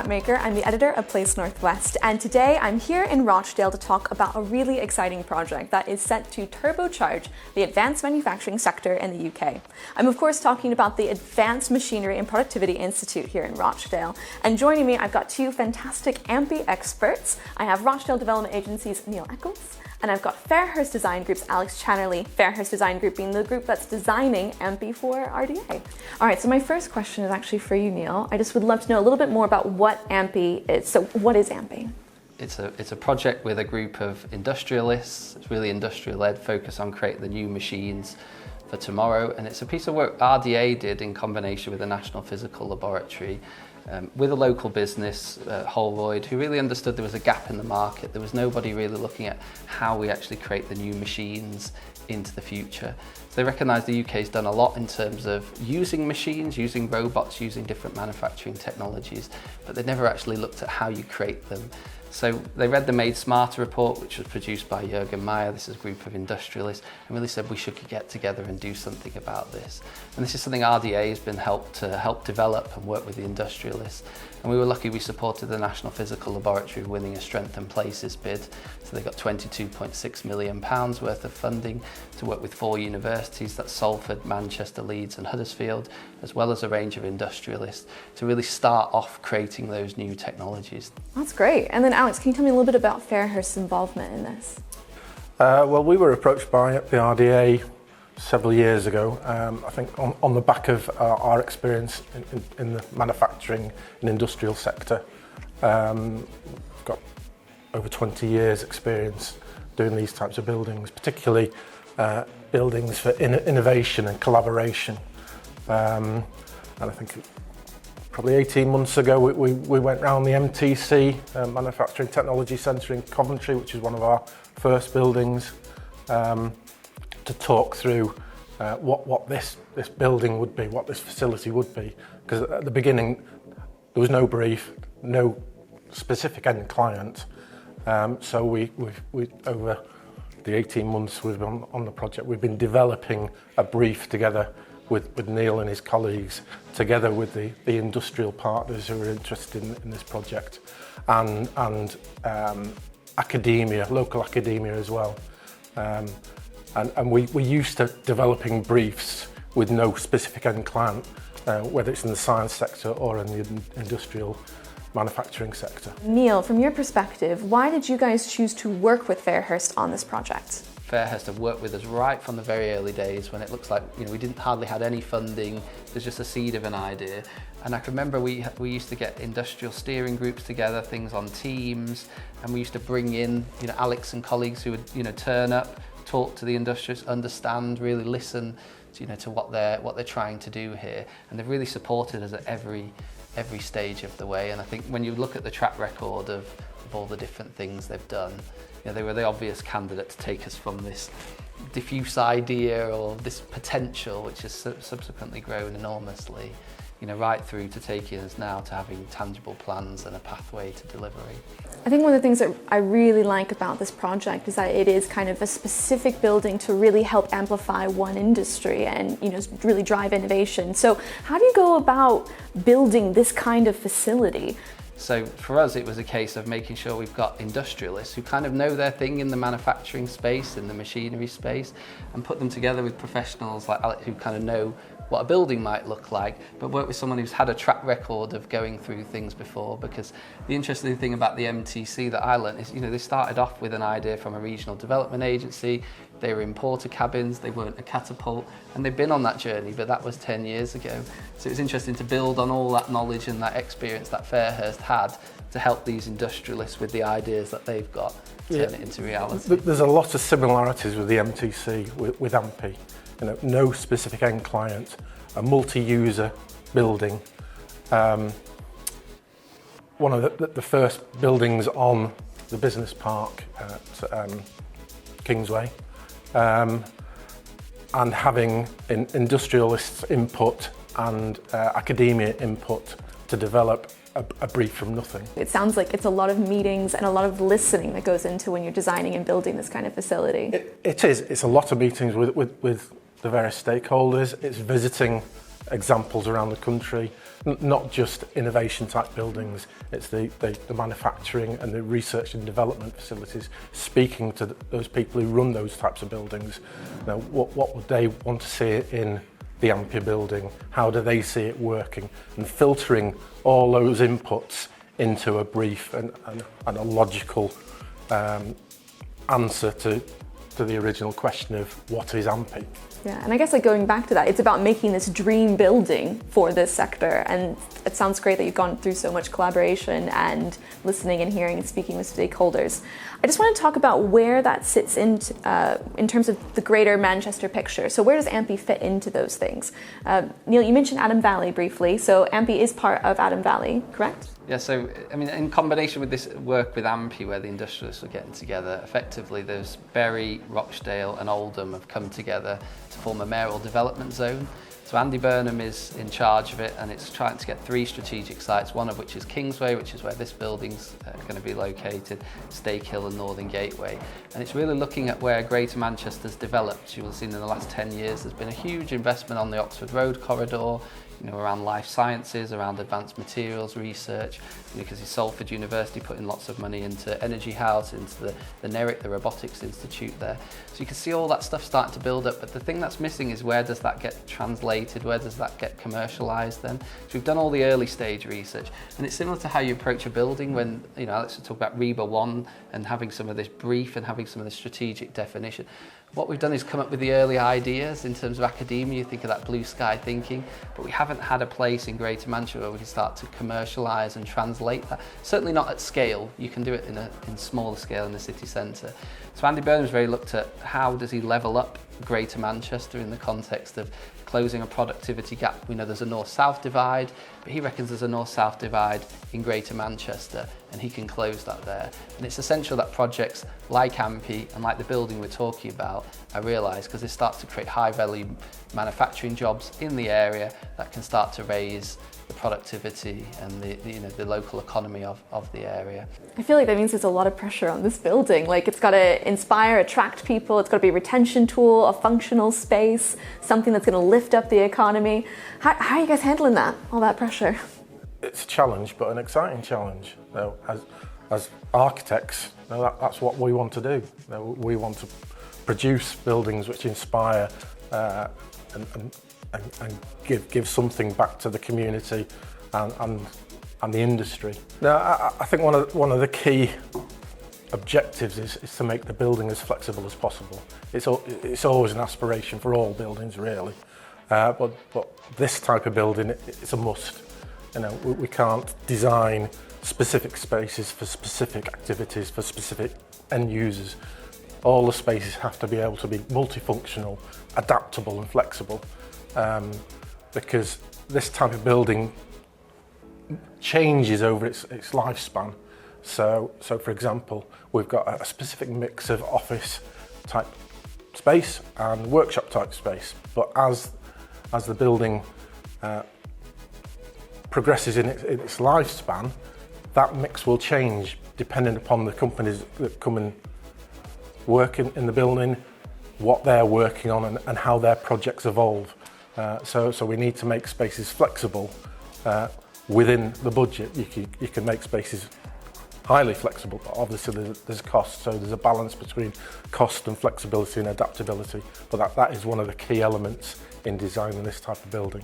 Hatmaker. I'm the editor of Place Northwest, and today I'm here in Rochdale to talk about a really exciting project that is set to turbocharge the advanced manufacturing sector in the UK. I'm of course talking about the Advanced Machinery and Productivity Institute here in Rochdale. And joining me, I've got two fantastic AMPI experts. I have Rochdale Development Agency's Neil Eccles, and I've got Fairhursts Design Group's Alex Channerley. Fairhursts Design Group being the group that's designing AMPI for RDA. All right, so my first question is actually for you, Neil. I just would love to know a little bit more about what AMPI is. So what is AMPI? It's a project with a group of industrialists. It's really industrial-led, focused on creating the new machines for tomorrow. And it's a piece of work RDA did in combination with the National Physical Laboratory, with a local business, Holroyd, who really understood there was a gap in the market. There was nobody really looking at how we actually create the new machines into the future. So they recognise the UK's done a lot in terms of using machines, using robots, using different manufacturing technologies, but they never actually looked at how you create them. So they read the Made Smarter report, which was produced by Jürgen Meyer. This is a group of industrialists, and really said we should get together and do something about this. And this is something RDA has been helped develop and work with the industrialists. And we were lucky we supported the National Physical Laboratory winning a Strengthen Places bid. So they got £22.6 million worth of funding to work with 4 universities, that's Salford, Manchester, Leeds and Huddersfield, as well as a range of industrialists, to really start off creating those new technologies. That's great. And then Alex, can you tell me a little bit about Fairhursts' involvement in this? Well, we were approached by the RDA several years ago, I think on the back of our experience in the manufacturing and industrial sector. We've got over 20 years experience doing these types of buildings, particularly buildings for innovation and collaboration. And I think probably 18 months ago we went round the MTC, Manufacturing Technology Centre in Coventry, which is one of our first buildings, to talk through what this building would be, what this facility would be. Because at the beginning there was no brief, no specific end client. So we over the 18 months we've been on the project, we've been developing a brief together with Neil and his colleagues, together with the industrial partners who are interested in this project, and academia, local academia as well. And we're used to developing briefs with no specific end client, whether it's in the science sector or in the industrial manufacturing sector. Neil, from your perspective, why did you guys choose to work with Fairhursts on this project? Fairhursts have worked with us right from the very early days, when it looks like we didn't hardly had any funding. There's just a seed of an idea. And I can remember we used to get industrial steering groups together, things on teams, and we used to bring in Alex and colleagues who would turn up, talk to the industrialists, understand, really listen to what they're trying to do here. And they've really supported us at every stage of the way. And I think when you look at the track record of all the different things they've done, they were the obvious candidate to take us from this diffuse idea or this potential, which has subsequently grown enormously, right through to taking us now to having tangible plans and a pathway to delivery. I think one of the things that I really like about this project is that it is kind of a specific building to really help amplify one industry and really drive innovation. So how do you go about building this kind of facility? So for us, it was a case of making sure we've got industrialists who kind of know their thing in the manufacturing space, in the machinery space, and put them together with professionals like Alex who kind of know what a building might look like, but work with someone who's had a track record of going through things before. Because the interesting thing about the MTC that I learned is, they started off with an idea from a regional development agency. They were in porter cabins, they weren't a catapult, and they've been on that journey, but that was 10 years ago. So it was interesting to build on all that knowledge and that experience that Fairhurst had to help these industrialists with the ideas that they've got, turn it into reality. There's a lot of similarities with the MTC, with AMPI. No specific end client, a multi-user building. One of the first buildings on the business park at Kingsway, and having industrialists' input and academia input to develop a brief from nothing. It sounds like it's a lot of meetings and a lot of listening that goes into when you're designing and building this kind of facility. It is. It's a lot of meetings with the various stakeholders. It's visiting examples around the country, not just innovation type buildings, it's the manufacturing and the research and development facilities, speaking to those people who run those types of buildings. You know, what would they want to see in the AMPI building? How do they see it working? And filtering all those inputs into a brief and a logical answer to the original question of what is AMPI? Yeah, and I guess like going back to that, it's about making this dream building for this sector, and it sounds great that you've gone through so much collaboration and listening and hearing and speaking with stakeholders. I just want to talk about where that sits in terms of the greater Manchester picture. So where does AMPI fit into those things? Neil, you mentioned Adam Valley briefly, so AMPI is part of Adam Valley, correct? Yeah, so I mean, in combination with this work with AMPI, where the industrialists are getting together, effectively there's Bury, Rochdale and Oldham have come together to form a mayoral development zone. So Andy Burnham is in charge of it, and it's trying to get 3 strategic sites, one of which is Kingsway, which is where this building's going to be located, Stake Hill and Northern Gateway. And it's really looking at where Greater Manchester's developed. You will have seen in the last 10 years there's been a huge investment on the Oxford Road corridor, you know, around life sciences, around advanced materials research, because Salford University putting lots of money into Energy House, into the NERIC, the Robotics Institute there. So you can see all that stuff starting to build up, but the thing that's missing is where does that get translated, where does that get commercialised then? So we've done all the early stage research, and it's similar to how you approach a building when, you know, let's talk about REBA 1 and having some of this brief and having some of the strategic definition. What we've done is come up with the early ideas in terms of academia. You think of that blue sky thinking, but we haven't had a place in Greater Manchester where we can start to commercialise and translate that. Certainly not at scale. You can do it in smaller scale in the city centre. So Andy Burnham's very looked at how does he level up Greater Manchester in the context of closing a productivity gap. We know there's a north-south divide, but he reckons there's a north-south divide in Greater Manchester, and he can close that there. And it's essential that projects like AMPI and like the building we're talking about are realised, because they start to create high-value manufacturing jobs in the area that can start to raise the productivity and the local economy of the area. I feel like that means there's a lot of pressure on this building. Like, it's got to inspire, attract people, it's got to be a retention tool, a functional space, something that's going to lift up the economy. How are you guys handling that, all that pressure? It's a challenge, but an exciting challenge. You know, as architects, you know, that's what we want to do. You know, we want to produce buildings which inspire and give something back to the community and the industry. Now, I think one of the key objectives is to make the building as flexible as possible. It's always an aspiration for all buildings, really, but this type of building, it's a must. You know, we can't design specific spaces for specific activities for specific end users. All the spaces have to be able to be multifunctional, adaptable and flexible, because this type of building changes over its lifespan. So for example, we've got a specific mix of office type space and workshop type space, but as the building progresses in its lifespan, that mix will change depending upon the companies that come and work in the building, what they're working on and how their projects evolve. So we need to make spaces flexible within the budget. You can make spaces highly flexible, but obviously there's cost, so there's a balance between cost and flexibility and adaptability, but that is one of the key elements in designing this type of building.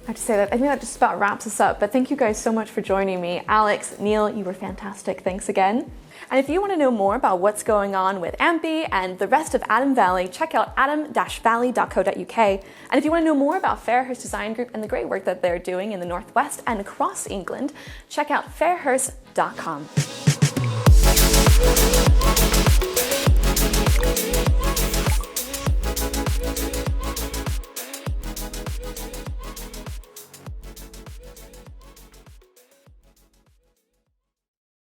I have to say that I think that just about wraps us up, but thank you guys so much for joining me. Alex, Neil, you were fantastic. Thanks again. And if you want to know more about what's going on with AMPI and the rest of Adam Valley, check out adam-valley.co.uk. And if you want to know more about Fairhursts Design Group and the great work that they're doing in the Northwest and across England, check out fairhursts.com.